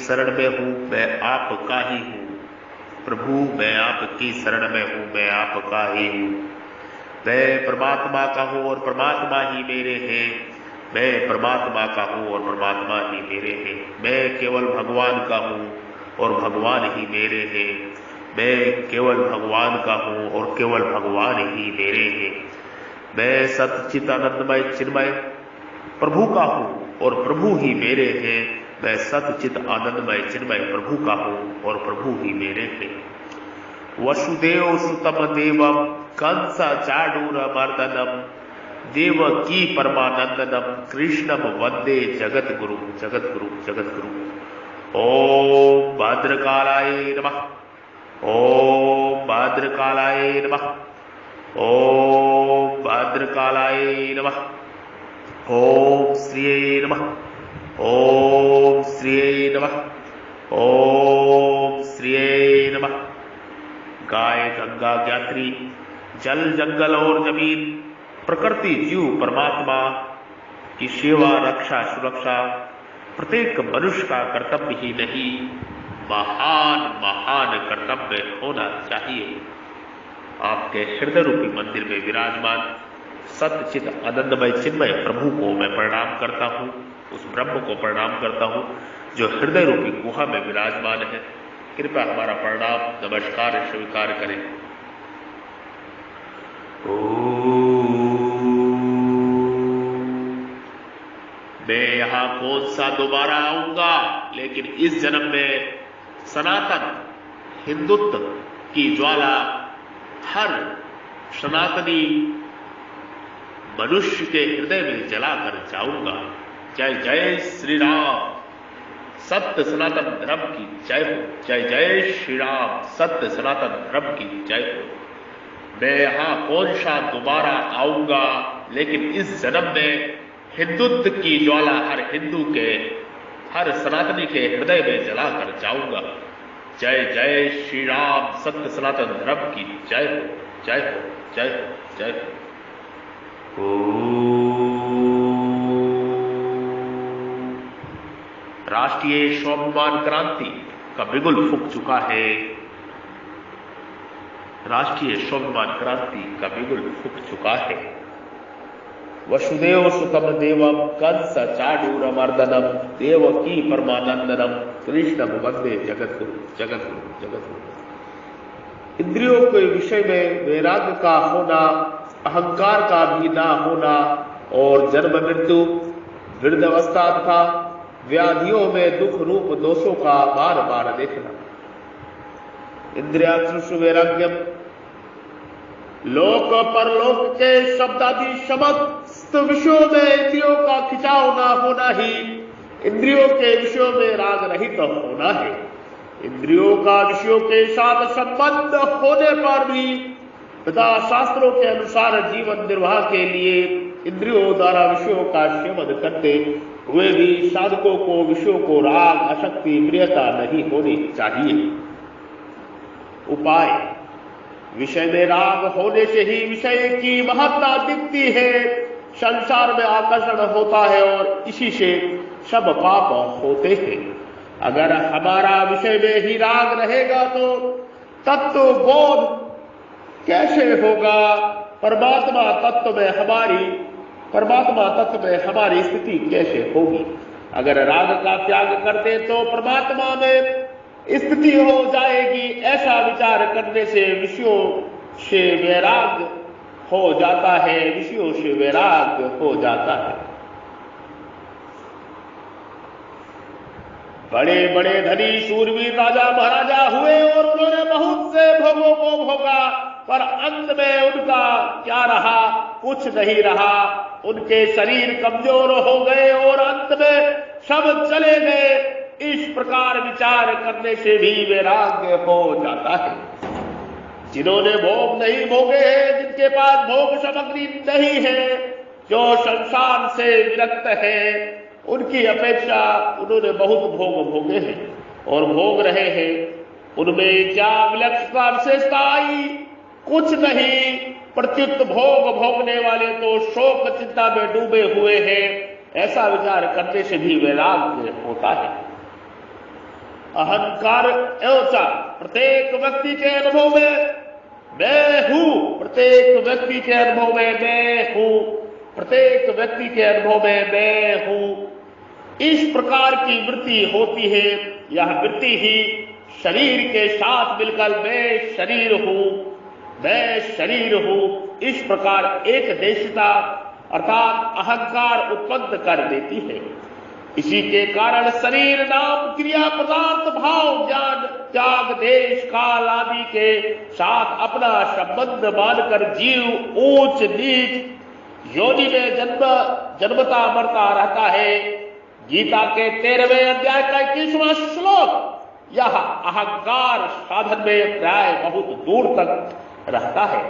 शरण में हूँ, मैं आपका ही हूँ। प्रभु मैं आपकी शरण में हूँ, मैं आपका ही हूँ। मैं परमात्मा का हूँ और परमात्मा ही मेरे हैं। मैं परमात्मा का हूँ और परमात्मा ही मेरे हैं। मैं केवल भगवान का हूँ और भगवान ही मेरे हैं। मैं केवल भगवान का हूँ और केवल भगवान ही मेरे हैं। मैं सच्चित आनंदमय चिन्मय प्रभु का हूँ और प्रभु ही मेरे हैं। मैं सच्चित आनंदमय चिन्मय प्रभु का हूँ और प्रभु ही मेरे हैं। वसुदेव सुतम देवम कंस चाडूर मर्दनम देवकी परमानंदनम कृष्णम वंदे जगत गुरु जगत गुरु जगत गुरु। ओम भद्रकालाय नमः। ओम भद्रकालाय नमः। ओम भद्रकालाय नमः। ओम श्रीये नमः। ओम श्रीये नमः। ओम श्रीये नमः। गाय गंगा ज्ञात्री जल जंगल और जमीन प्रकृति जीव परमात्मा की सेवा रक्षा सुरक्षा प्रत्येक मनुष्य का कर्तव्य ही नहीं, महान महान कर्तव्य होना चाहिए। आपके हृदय रूपी मंदिर में विराजमान सच्चित आनंदमय चिन्मय प्रभु को मैं प्रणाम करता हूँ, उस ब्रह्म को प्रणाम करता हूँ जो हृदय रूपी गुहा में विराजमान है। कृपया हमारा प्रणाम नमस्कार स्वीकार करें। मैं यहां कौन सा दोबारा आऊंगा, लेकिन इस जन्म में सनातन हिंदुत्व की ज्वाला हर सनातनी मनुष्य के हृदय में जलाकर जाऊंगा। जय जय श्री राम। सत्य सनातन धर्म की जय हो। जय जय श्री राम। सत्य सनातन धर्म की जय हो। मैं यहां कौन सा दोबारा आऊंगा, लेकिन इस जन्म में हिंदुत्व की ज्वाला हर हिंदू के हर सनातनी के हृदय में जलाकर जाऊंगा। जय जय श्री राम। सत्य सनातन धर्म की जय हो। जय हो जय हो जय हो। राष्ट्रीय स्वाभिमान क्रांति का बिगुल फूंक चुका है। राष्ट्रीय स्वाभिमान क्रांति का बिगुल फूंक चुका है। वसुदेव सुतम देवम कंस चाडूर मर्दनम देवकी परमानंदनम कृष्णम वंदे जगत गुरु जगत गुरु जगत गुरु। इंद्रियों के विषय में वैराग्य का होना, अहंकार का भी ना होना और जन्म मृत्यु वृद्धावस्था तथा व्याधियों में दुख रूप दोषों का बार बार देखना। इंद्रियात्रुष वैराग्यम लोक परलोक के शब्दादि समस्त विषयों में इंद्रियों का खिंचाव ना होना ही इंद्रियों के विषयों में राग रहित होना है। इंद्रियों का विषयों के साथ संबंध होने पर भी तथा शास्त्रों के अनुसार जीवन निर्वाह के लिए इंद्रियों द्वारा विषयों का सेवन करते हुए भी साधकों को विषयों को राग आसक्ति प्रियता नहीं होनी चाहिए। उपाय विषय में राग होने से ही विषय की महत्ता दिखती है, संसार में आकर्षण होता है और इसी से सब पाप होते हैं। अगर हमारा विषय में ही राग रहेगा तो तत्व बोध कैसे होगा? परमात्मा तत्व में हमारी स्थिति कैसे होगी? अगर राग का त्याग करते तो परमात्मा में स्थिति हो जाएगी। ऐसा विचार करने से विषयों से वैराग हो जाता है, विषयों से वैराग हो जाता है। बड़े बड़े धनी शूरवीर राजा महाराजा हुए और उन्होंने बहुत से भोगों को भोगा, पर अंत में उनका क्या रहा? कुछ नहीं रहा। उनके शरीर कमजोर हो गए और अंत में सब चले गए। इस प्रकार विचार करने से भी वैराग्य हो जाता है। जिन्होंने भोग नहीं भोगे हैं, जिनके पास भोग सामग्री नहीं है, जो संसार से विरक्त है, उनकी अपेक्षा उन्होंने बहुत भोग भोगे हैं और भोग रहे हैं। उनमें क्या विलक्षणता विशेषता आई? कुछ नहीं। प्रत्युत भोग भोगने वाले तो शोक चिंता में डूबे हुए हैं। ऐसा विचार करने से भी वैराग्य होता है। अहंकार ऐसा प्रत्येक व्यक्ति के अनुभव में मैं हूं, प्रत्येक व्यक्ति के अनुभव में मैं हूं, प्रत्येक व्यक्ति के अनुभव में मैं हूं, इस प्रकार की वृत्ति होती है। यह वृत्ति ही शरीर के साथ मिलकर मैं शरीर हूं, मैं शरीर हूं, इस प्रकार एक देशता अर्थात अहंकार उत्पन्न कर देती है। इसी के कारण शरीर नाम क्रिया पदार्थ भाव ज्ञान त्याग देश काल आदि के साथ अपना संबंध मानकर जीव ऊंच नीच योनि में जन्मता मरता रहता है। गीता के 13वें अध्याय का 21वां श्लोक यह अहंकार साधन में प्राय बहुत दूर तक रहता है।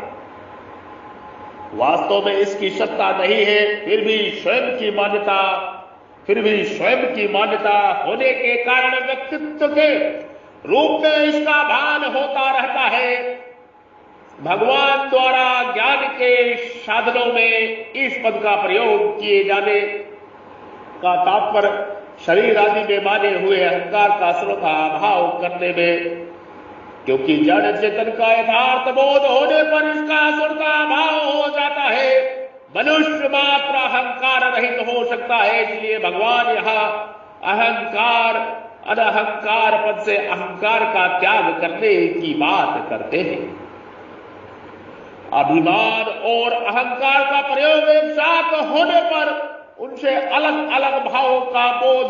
वास्तव में इसकी सत्ता नहीं है, फिर भी स्वयं की मान्यता होने के कारण व्यक्तित्व के रूप में इसका भान होता रहता है। भगवान द्वारा ज्ञान के साधनों में इस पद का प्रयोग किए जाने का तात्पर्य शरीर आदि में माने हुए अहंकार का श्रोता भाव करने में, क्योंकि जड़ चेतन का यथार्थ बोध होने पर इसका श्रोता भाव हो जाता है। मनुष्य मात्र अहंकार रहित हो सकता है, इसलिए भगवान यहां अहंकार अनहंकार पद से अहंकार का त्याग करने की बात करते हैं। अभिमान और अहंकार का प्रयोग एक साथ होने पर उनसे अलग अलग भावों का बोध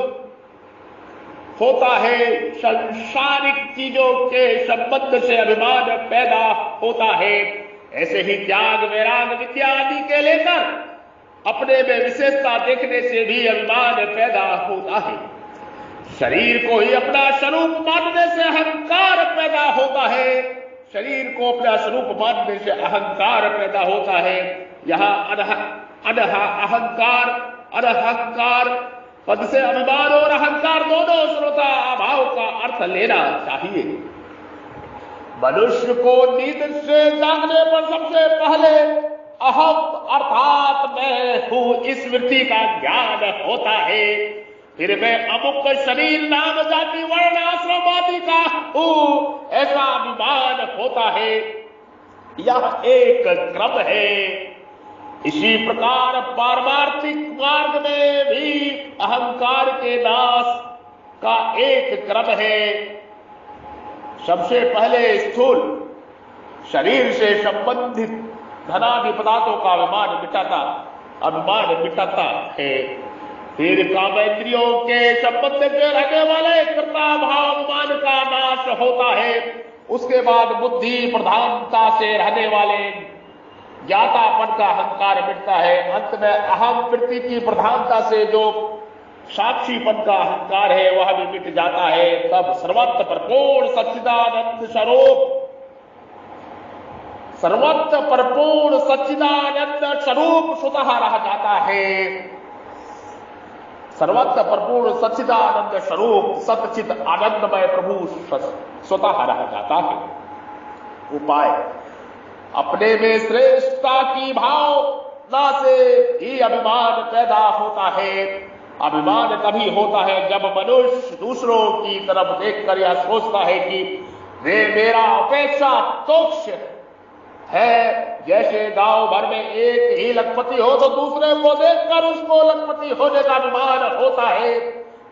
होता है। संसारिक चीजों के संबंध से अभिमान पैदा होता है। ऐसे ही त्याग वैराग विद्या आदि के लेकर अपने में विशेषता देखने से भी अभिमान पैदा होता है। शरीर को ही अपना स्वरूप मानने से अहंकार पैदा होता है। शरीर को अपना स्वरूप मानने से अहंकार पैदा होता है। यहाँ अहंकार पद से अभिमान और अहंकार दोनों श्रोता अभाव का अर्थ लेना चाहिए। मनुष्य को नींद से जागने पर सबसे पहले अहम अर्थात मैं हूं इस वृत्ति का ज्ञान होता है। फिर मैं अमुक शरीर नाम जाति वर्ण आश्रम आदि का हूं ऐसा अभिमान होता है। यह एक क्रम है। इसी प्रकार पारमार्थिक मार्ग में भी अहंकार के नाश का एक क्रम है। सबसे पहले स्थूल शरीर से संबंधित धनादि पदार्थों का अभिमान मिटाता है। फिर कामेंद्रियों के संबंध से रहने वाले कर्ता भाव अभिमान का नाश होता है। उसके बाद बुद्धि प्रधानता से रहने वाले ज्ञातापन का अहंकार मिटता है। अंत में अहम वृत्ति की प्रधानता से जो साक्षीपन का अहंकार है वह भी मिट जाता है। तब सर्वत्र परिपूर्ण सच्चिदानंद स्वरूप स्वतः रह जाता है। सर्वत्र परिपूर्ण सच्चिदानंद स्वरूप सच्चित आनंदमय प्रभु स्वतः रह जाता है। उपाय अपने में श्रेष्ठता की भावना से ही अभिमान पैदा होता है। अभिमान तभी होता है जब मनुष्य दूसरों की तरफ देखकर यह सोचता है कि वे मेरा अपेक्षा तुच्छ है। जैसे गांव भर में एक ही लखपति हो तो दूसरे को देखकर उसको लखपति होने का अभिमान होता है,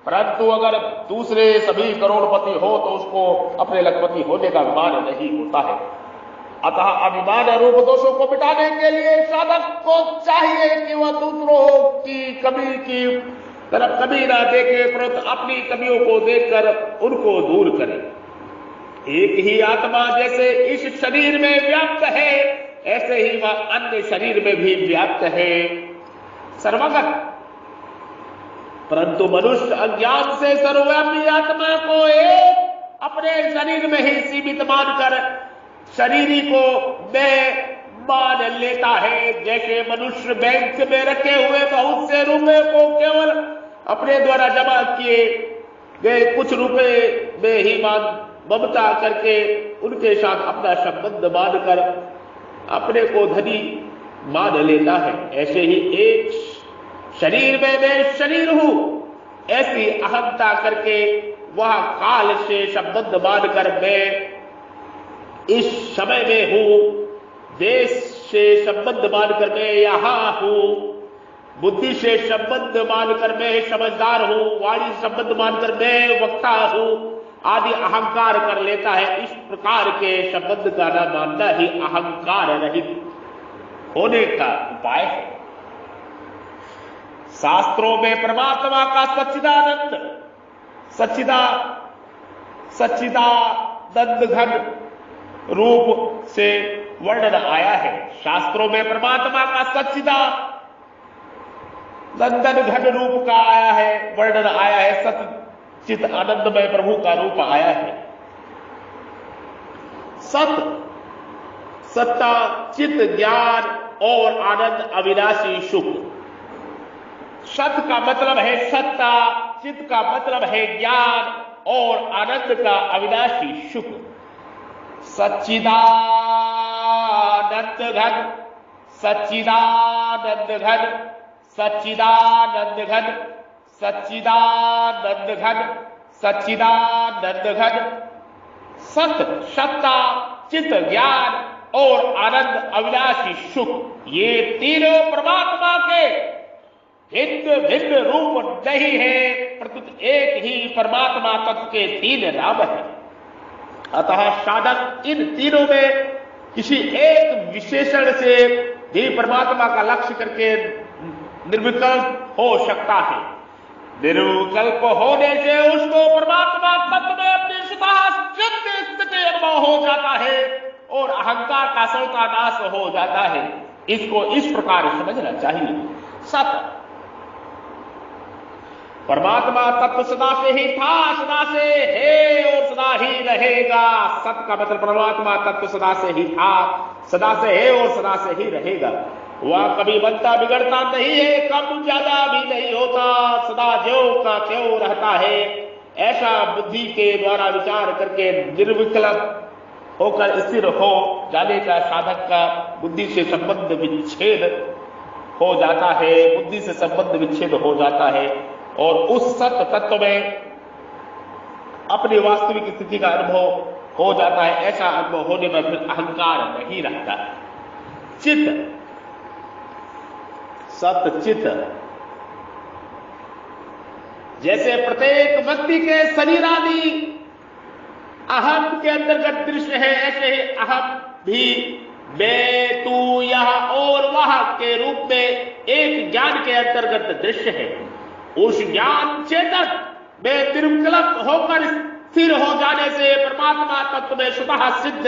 परंतु अगर दूसरे सभी करोड़पति हो तो उसको अपने लखपति होने का अभिमान नहीं होता है। अतः अभिमान रूप दोषों को मिटाने के लिए साधक को चाहिए कि वह दूसरों की कमी की तरफ कभी ना देखे, परंतु अपनी कमियों को देखकर उनको दूर करे। एक ही आत्मा जैसे इस शरीर में व्याप्त है ऐसे ही वह अन्य शरीर में भी व्याप्त है, सर्वगत। परंतु मनुष्य अज्ञान से सर्वव्यापी आत्मा को एक अपने शरीर में ही सीमित मानकर शरीरी को मैं मान लेता है। जैसे मनुष्य बैंक में रखे हुए बहुत से रुपए को केवल अपने द्वारा जमा किए गए कुछ रुपए में ही ममता करके उनके साथ अपना संबंध मानकर अपने को धनी मान लेता है, ऐसे ही एक शरीर में मैं शरीर हूं ऐसी अहंता करके वह काल से संबंध मानकर मैं इस समय में हूं, देश से संबंध मानकर मैं यहां हूं, बुद्धि से संबंध मानकर मैं समझदार हूं, वाणी से संबंध मानकर मैं वक्ता हूं आदि अहंकार कर लेता है। इस प्रकार के संबंध का न मानना ही अहंकार रहित होने का उपाय है। शास्त्रों में परमात्मा का सच्चिदानंद घन रूप से वर्णन आया है। शास्त्रों में परमात्मा का सच्चिदानंद घन रूप का आया है, वर्णन आया है। सच्चित आनंदमय प्रभु का रूप आया है। सत्ता, चित, ज्ञान और आनंद अविनाशी सुख। सत का मतलब है सत्ता, चित का मतलब है ज्ञान और आनंद का अविनाशी सुख। सच्चिदानंद घन, सच्चिदानंद घन, सच्चिदानंद घन, सच्चिदानंद घन, सच्चिदानंद घन। सत, सत्ता, चित, ज्ञान और आनंद अविनाशी सुख, ये तीनों परमात्मा के भिन्न भिन्न रूप नहीं है, प्रत्युत एक ही परमात्मा तत्व के तीन नाम है। अतः साधक इन तीनों में किसी एक विशेषण से भी परमात्मा का लक्ष्य करके निर्विकल्प हो सकता है। निर्विकल्प होने से उसको परमात्मा तत्व में अपनी स्थिति अनुभव हो जाता है और अहंकार का सर्वथा नाश हो जाता है। इसको इस प्रकार समझना चाहिए। सत, परमात्मा तत्व सदा से ही था, सदा से है और सदा ही रहेगा। सत का मतलब परमात्मा तत्व सदा से ही था, सदा से है और सदा से ही रहेगा। वह कभी बनता बिगड़ता नहीं है, कम ज्यादा भी नहीं होता, सदा ज्यों का त्यों रहता है। ऐसा बुद्धि के द्वारा विचार करके निर्विकल्प होकर स्थिर हो जाने का साधक का बुद्धि से संबंध विच्छेद हो जाता है, बुद्धि से संबंध विच्छेद हो जाता है और उस सत्य तत्व में अपनी वास्तविक स्थिति का अनुभव हो जाता है। ऐसा अनुभव होने में फिर अहंकार नहीं रहता। चित्त, सत्य चित्त, जैसे प्रत्येक व्यक्ति के शरीर आदि अहम के अंतर्गत दृश्य है, ऐसे ही अहम भी मैं, तू, यह और वह के रूप में एक ज्ञान के अंतर्गत दृश्य है। उस ज्ञान चेतन में निर्विकल्प होकर स्थिर हो जाने से परमात्मा तत्व में स्वतः सिद्ध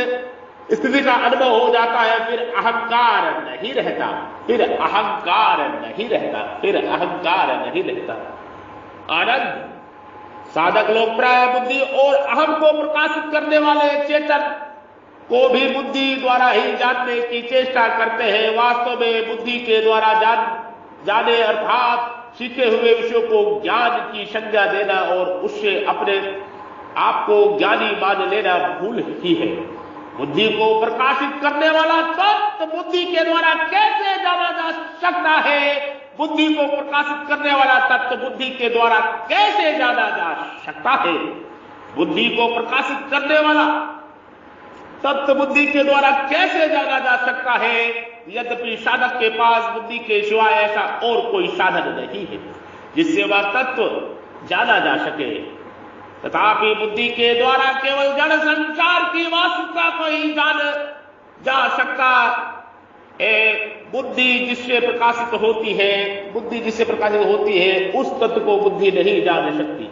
स्थिति का अनुभव हो जाता है। फिर अहंकार नहीं रहता, फिर अहंकार नहीं रहता, फिर अहंकार नहीं रहता। आनंद, साधक लोग प्राय बुद्धि और अहम को प्रकाशित करने वाले चेतन को भी बुद्धि द्वारा ही जानने की चेष्टा करते हैं। वास्तव में बुद्धि के द्वारा जाने अर्थात सीखे हुए विषयों को ज्ञान की संज्ञा देना और उससे अपने आप को ज्ञानी मान लेना भूल ही है। बुद्धि को प्रकाशित करने वाला तत्व बुद्धि के द्वारा कैसे जाना जा सकता है? बुद्धि को प्रकाशित करने वाला तत्व बुद्धि के द्वारा कैसे जाना जा सकता है? बुद्धि को प्रकाशित करने वाला तत्व बुद्धि के द्वारा कैसे जाना जा सकता है? यद्यपि साधक के पास बुद्धि के सिवाय ऐसा और कोई साधन नहीं है जिससे वह तत्व जाना जा सके। तथापि बुद्धि के द्वारा केवल जड़ संसार की वास्तविकता को ही जाना जा सकता है। बुद्धि जिससे प्रकाशित होती है, उस तत्व को बुद्धि नहीं जान सकती,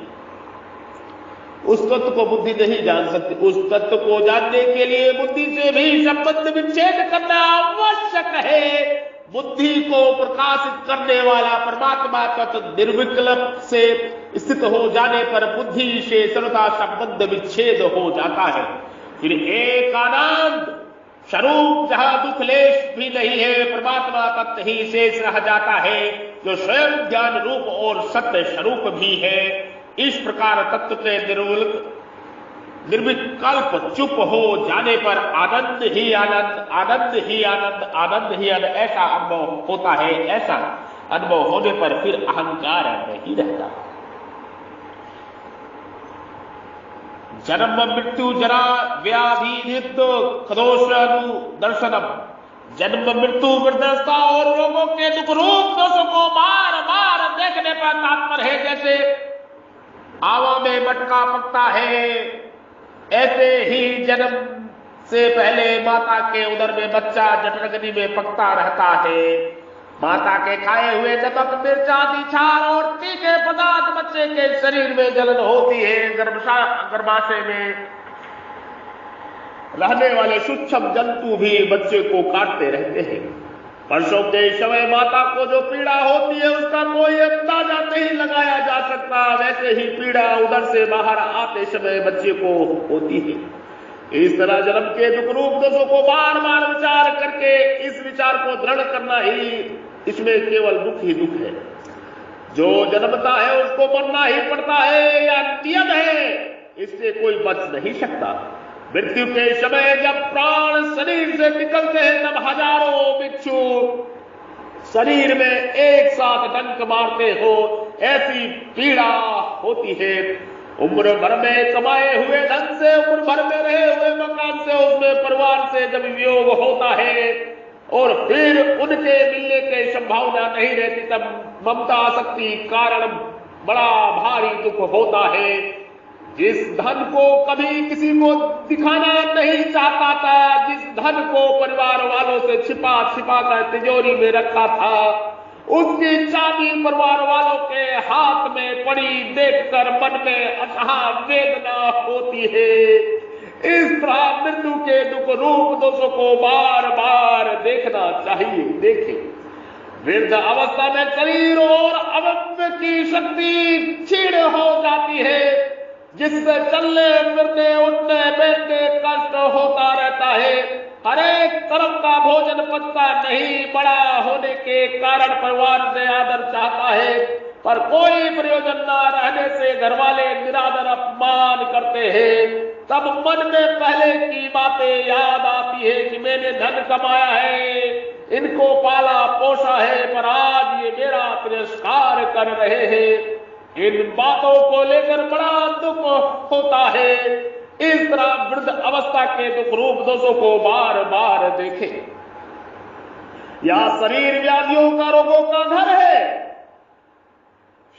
उस तत्व को बुद्धि नहीं जान सकती। उस तत्व को जानने के लिए बुद्धि से भी संबंध विच्छेद करना आवश्यक है। बुद्धि को प्रकाशित करने वाला परमात्मा तत्व निर्विकल्प से स्थित हो जाने पर बुद्धि से सर्वथा संबंध विच्छेद हो जाता है। फिर एक आनंद स्वरूप जहां दुख लेश भी नहीं है, परमात्मा तत्व ही शेष रह जाता है जो स्वयं ज्ञान रूप और सत्य स्वरूप भी है। इस प्रकार तत्व के निर्विकल्प चुप हो जाने पर आनंद ही आनंद, आनंद ही आनंद, आनंद ही आनंद ऐसा अनुभव होता है। ऐसा अनुभव होने पर फिर अहंकार नहीं रहता। जन्म मृत्यु जरा व्याधि नित्य खदोषनु दर्शनम। जन्म मृत्यु वृद्धावस्था और रोगों के दुख रूप दोषों को बार बार देखने पर तात्पर्य है जैसे आवा में मटका पकता है, ऐसे ही जन्म से पहले माता के उदर में बच्चा जठरग्नि में पकता रहता है। माता के खाए हुए नमक मिर्च आदि क्षार और तीखे पदार्थ बच्चे के शरीर में जलन होती है। गर्भाशय में रहने वाले सूक्ष्म जंतु भी बच्चे को काटते रहते हैं। वर्षों के समय माता को जो पीड़ा होती है उसका कोई अंदाजा नहीं लगाया जा सकता, वैसे ही पीड़ा उधर से बाहर आते समय बच्चे को होती है। इस तरह जन्म के दुख रूप दोषों को बार बार विचार करके इस विचार को दृढ़ करना ही इसमें केवल दुख ही दुख है। जो जन्मता है उसको मरना ही पड़ता है, या नियम है, इससे कोई बच नहीं सकता। मृत्यु के समय जब प्राण शरीर से निकलते हैं तब हजारों बिच्छू शरीर में एक साथ डंक मारते हो, ऐसी पीड़ा होती है। उम्र भर में कमाए हुए धन से, उम्र भर में रहे हुए मकान से, उसमें परिवार से जब वियोग होता है और फिर उनके मिलने की संभावना नहीं रहती, तब ममता आसक्ति कारण बड़ा भारी दुख होता है। जिस धन को कभी किसी को दिखाना नहीं चाहता था, जिस धन को परिवार वालों से छिपा छिपा कर तिजोरी में रखा था, उसकी चाबी परिवार वालों के हाथ में पड़ी देखकर मन में अथाह वेदना होती है। इस तरह मृत्यु के दुख रूप दोषों को बार बार देखना चाहिए। देखें, वृद्ध अवस्था में शरीर और अवयव की शक्ति क्षीण हो जाती है, जिससे चलने फिरने उठने बैठने कष्ट होता रहता है। हर एक तरफ का भोजन पचता नहीं, बड़ा होने के कारण परिवार से आदर चाहता है, पर कोई प्रयोजन न रहने से घरवाले निरादर अपमान करते हैं। तब मन में पहले की बातें याद आती है कि मैंने धन कमाया है, इनको पाला पोसा है, पर आज ये मेरा तिरस्कार कर रहे हैं। इन बातों को लेकर बड़ा दुख होता है। इस तरह वृद्ध अवस्था के दुख रूप दोषों को बार बार देखें। यह शरीर व्याधियों का, रोगों का घर है।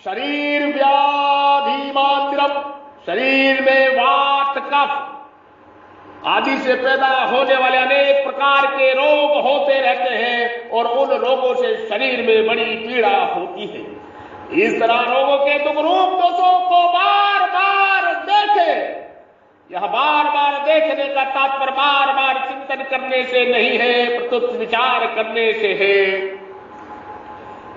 शरीर व्याधि मात्रम, शरीर में वात कफ आदि से पैदा होने वाले अनेक प्रकार के रोग होते रहते हैं और उन रोगों से शरीर में बड़ी पीड़ा होती है। इस तरह रोगों के दुख रूप दोषों को बार बार देखे। यह बार बार देखने का तात्पर्य बार बार चिंतन करने से नहीं है, प्रत्युत विचार करने से है।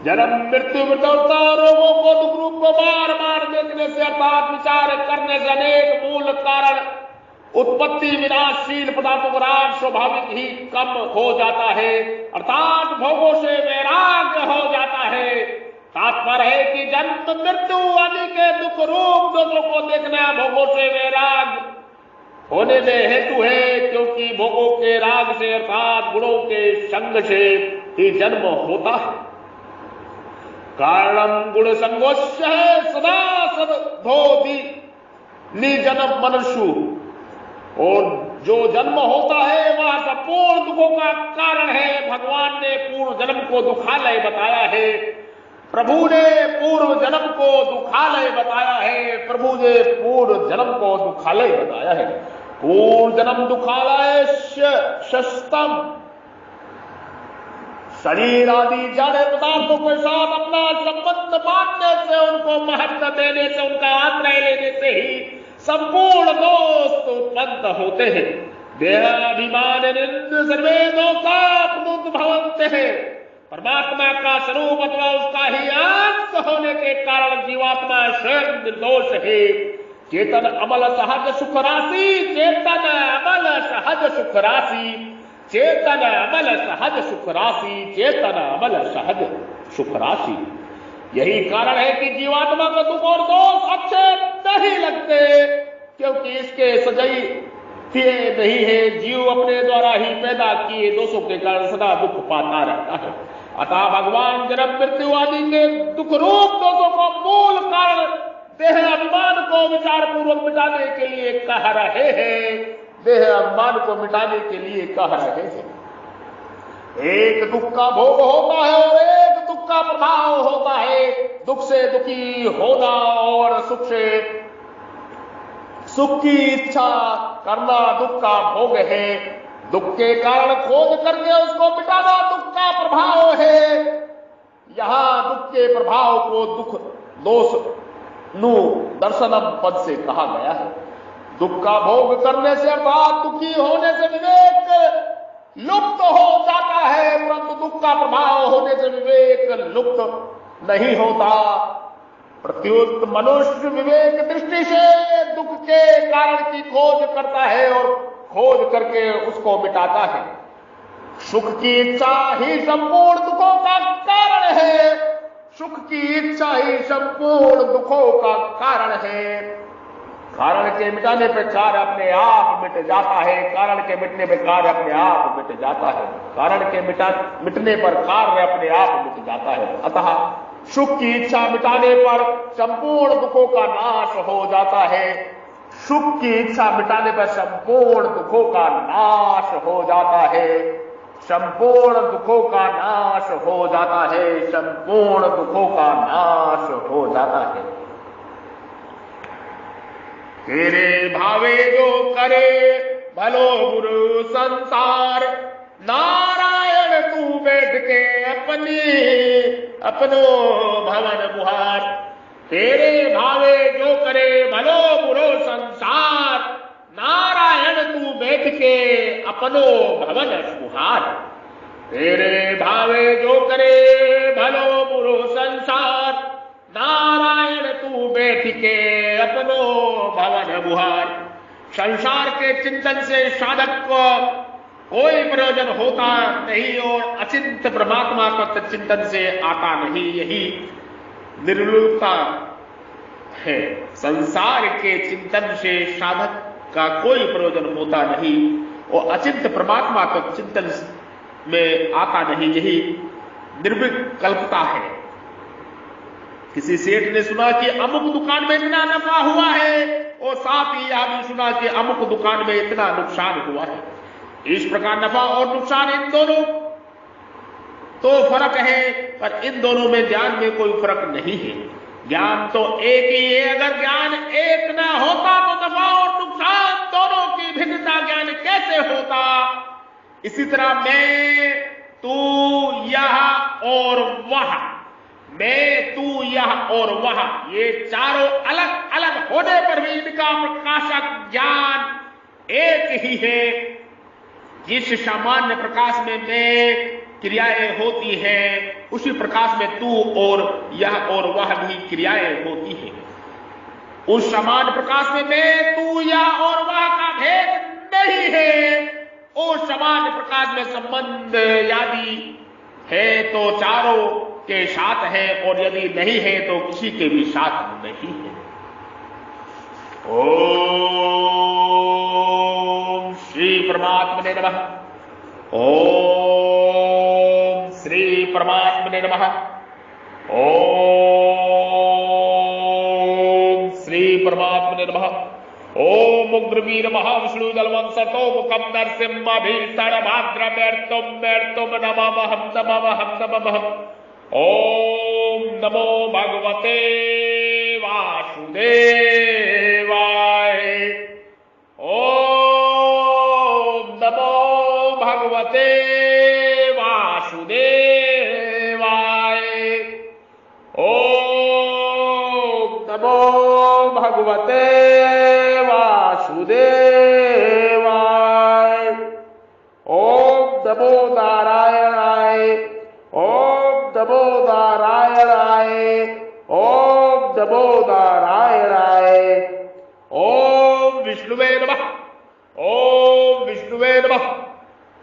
जन्म मृत्यु विधवता रोगों को दुख रूप को बार बार देखने से अर्थात विचार करने से अनेक मूल कारण उत्पत्ति विनाशशील पदार्थों का राग स्वाभाविक ही कम हो जाता है, अर्थात भोगों से वैराग्य हो जाता है। तात्पर्य है कि जन्म मृत्यु आदि के दुख रूप दोषों को देखना भोगों से वैराग होने में हेतु है, क्योंकि भोगों के राग से अर्थात गुणों के संग से ही जन्म होता है। कारणम गुण संगोष्य है सदा सदोधि निजन्म मनुष्य, और जो जन्म होता है वह संपूर्ण दुखों का कारण है। भगवान ने पूर्व जन्म को दुखालय बताया है, प्रभु ने पूर्व जन्म को दुखालय बताया है, प्रभु ने पूर्व जन्म को दुखालय बताया है। पूर्व जन्म दुखालय शस्तम, शरीर आदि जड़ पदार्थों के साथ अपना संबंध बांधने से, उनको महत्व देने से, उनका आश्रय लेने से ही संपूर्ण दोष उत्पन्न होते हैं। देहाभिमान सर्वे दोषा प्रणुद्भवन्ते हैं। परमात्मा का स्वरूप अथवा उसका ही अंश होने के कारण जीवात्मा स्वयं निर्दोष है। चेतन अमल सहज सुख राशि, चेतन अमल सहज सुख राशि, चेतन अमल सहज सुख राशि, चेतन अमल सहज सुख राशि। यही कारण है कि जीवात्मा को दुख और दोष अच्छे नहीं लगते, क्योंकि इसके सजाई किए नहीं है। जीव अपने द्वारा ही पैदा किए दोषों के कारण सदा दुख पाता रहता है। अतः भगवान जन्म मृत्यु आदि के दुख रूप दोषों को मूल कारण देह अभिमान को विचार पूर्वक मिटाने के लिए कह रहे हैं, देह अभिमान को मिटाने के लिए कह रहे हैं। एक दुख का भोग होता है और एक दुख का प्रभाव होता है। दुख से दुखी होना और सुख से सुख की इच्छा करना दुख का भोग है। दुख के कारण खोज करके उसको मिटाना दुख का प्रभाव है। यहां दुख के प्रभाव को दुख दोष नु दर्शनम पद से कहा गया है। दुख का भोग करने से अर्थात दुखी होने से विवेक लुप्त हो जाता है, परंतु दुख का प्रभाव होने से विवेक लुप्त नहीं होता। प्रत्युत मनुष्य विवेक दृष्टि से दुख के कारण की खोज करता है और खोज करके उसको मिटाता है। सुख की इच्छा ही संपूर्ण दुखों का कारण है। सुख की इच्छा ही संपूर्ण दुखों का कारण है। कारण के मिटाने पर कार्य अपने आप मिट जाता है। कारण के मिटने पर कार्य अपने आप मिट जाता है। कारण के मिटने पर कार्य अपने आप मिट जाता है। अतः सुख की इच्छा मिटाने पर संपूर्ण दुखों का नाश हो जाता है। सुख की इच्छा मिटाने पर संपूर्ण दुखों का नाश हो जाता है। संपूर्ण दुखों का नाश हो जाता है। संपूर्ण दुखों का नाश हो जाता है। तेरे भावे जो करे भलो बुरो संसार, नारायण तू बैठ के अपनो भवन बुहार। तेरे भावे जो करे भलो बुरो संसार, नारायण तू बैठ के अपनो भवन बुहार। तेरे भावे जो करे भलो बुरो संसार, नारायण तू बैठ के अपनो भवन बुहार। संसार के चिंतन से साधक को कोई प्रयोजन होता नहीं और अचिंत परमात्मा तत्व चिंतन से आता नहीं। यही निर्लुप्तता है। संसार के चिंतन से साधक का कोई प्रयोजन होता नहीं और अचिंत परमात्मा तत्व चिंतन में आता नहीं। यही निर्विकल्पता है। किसी सेठ ने सुना कि अमुक दुकान में इतना नफा हुआ है और साथ ही यह भी सुना कि अमुक दुकान में इतना नुकसान हुआ है। इस प्रकार नफा और नुकसान इन दोनों तो फर्क है, पर इन दोनों में ज्ञान में कोई फर्क नहीं है। ज्ञान तो एक ही है। अगर ज्ञान एक ना होता तो नफा और नुकसान दोनों की भिन्नता ज्ञान कैसे होता। इसी तरह मैं तू यह और वह, मैं तू यह और वह, ये चारों अलग अलग होने पर भी इनका प्रकाशक ज्ञान एक ही है। जिस सामान्य प्रकाश में मैं क्रियाएं होती हैं, उसी प्रकाश में तू और यह और वह भी क्रियाएं होती हैं। उस समान प्रकाश में मैं तू यह और वह का भेद नहीं है। उस समान प्रकाश में संबंध यदि है तो चारों के साथ है और यदि नहीं है तो किसी के भी साथ नहीं है। ओम श्री परमात्मने नमः। ओम श्री परमात्मने नमः। ओम श्री परमात्मने नमः। ओम उग्रवीर महाविष्णु दलवंसतो मुखम नरसिंह भाद्रमेर्तुम नमः नमः। ओम नमो भगवते वासुदेवाय। ओम नमो भगवते वासुदेवाय। ओम नमो भगवते वासुदेवाय। ओम नमो नारायणाय। ओम नमो नारायणाय। ओम नमो नारायणाय। ओम विष्णुवे नमः। ओम विष्णुवे नमः।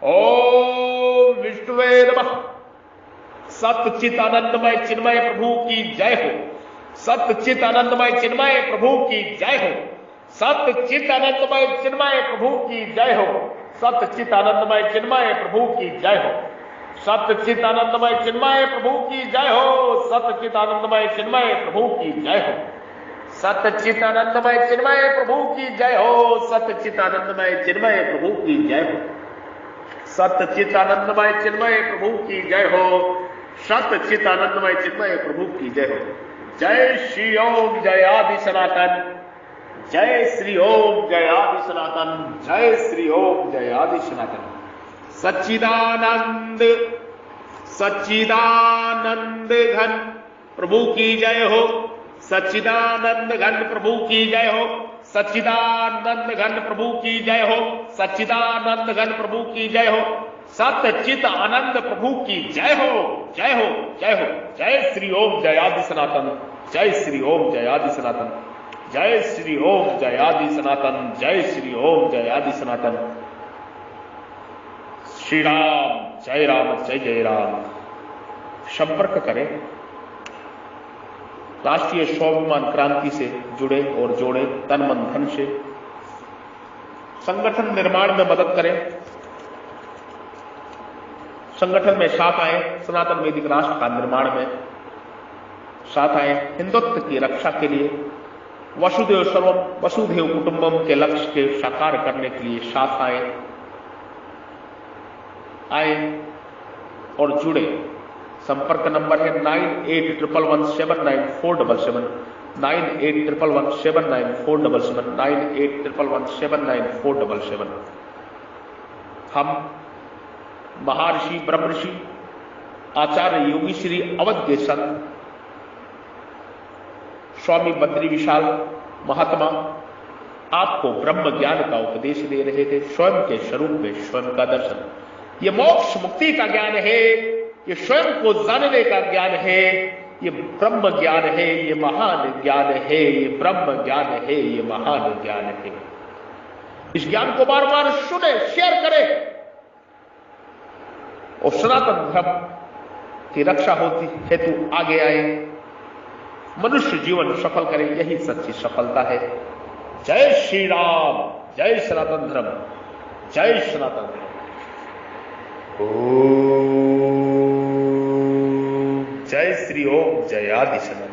ओम विष्णुवे नमः। सतचित आनंदमय चिन्मय प्रभु की जय हो। सतचित आनंदमय चिन्मय प्रभु की जय हो। सतचित आनंदमय चिन्मय प्रभु की जय हो। सतचित आनंदमय चिन्मय प्रभु की जय हो। सतचित आनंदमय चिन्मय प्रभु की जय हो। सतचित आनंदमय चिन्मय प्रभु की जय हो। सच्चिदानंदमय चिन्मय प्रभु की जय हो। सच्चिदानंदमय चिन्मय प्रभु की जय हो। सच्चिदानंदमय चिन्मय प्रभु की जय हो। सच्चिदानंदमय चिन्मय प्रभु की जय हो। जय श्री ओम जय आदि सनातन। जय श्री ओम जय आदि सनातन। जय श्री ओम जय आदि सनातन। सच्चिदानंद सच्चिदानंद घन प्रभु की जय हो। सच्चिदानंद घन प्रभु की जय हो। सच्चिदानंद घन प्रभु की जय हो। सच्चिदानंद घन प्रभु की जय हो। सच्चित आनंद प्रभु की जय हो। जय हो जय हो। जय श्री ओम जय आदि सनातन। जय श्री ओम जय आदि सनातन। जय श्री ओम जय आदि सनातन। जय श्री ओम जय आदि सनातन। श्री राम जय राम जय जय राम। संपर्क करें। राष्ट्रीय स्वाभिमान क्रांति से जुड़े और जोड़े तन मन धन से। संगठन निर्माण में मदद करें। संगठन में साथ आए। सनातन वैदिक राष्ट्र का निर्माण में साथ आए। हिंदुत्व की रक्षा के लिए वसुदेव सर्वम वसुधैव कुटुंबम के लक्ष्य के साकार करने के लिए साथ आए और जुड़े। संपर्क नंबर है 9811179477 9811179477 9811179477। हम महर्षि ब्रह्मर्षि आचार्य योगी श्री अवध के संत स्वामी बद्री विशाल महात्मा आपको ब्रह्म ज्ञान का उपदेश दे रहे थे। स्वयं के स्वरूप में स्वयं का दर्शन। ये मोक्ष मुक्ति का ज्ञान है। ये स्वयं को जानने का ज्ञान है। ये ब्रह्म ज्ञान है। ये महान ज्ञान है। ये ब्रह्म ज्ञान है। ये महान ज्ञान है। इस ज्ञान को बार बार सुने, शेयर करें और सनातन धर्म की रक्षा होती हेतु आगे आए। मनुष्य जीवन सफल करे, यही सच्ची सफलता है। जय श्री राम। जय सनातन धर्म। जय सनातन धर्म। जय श्री ओम जय आदि सनातन।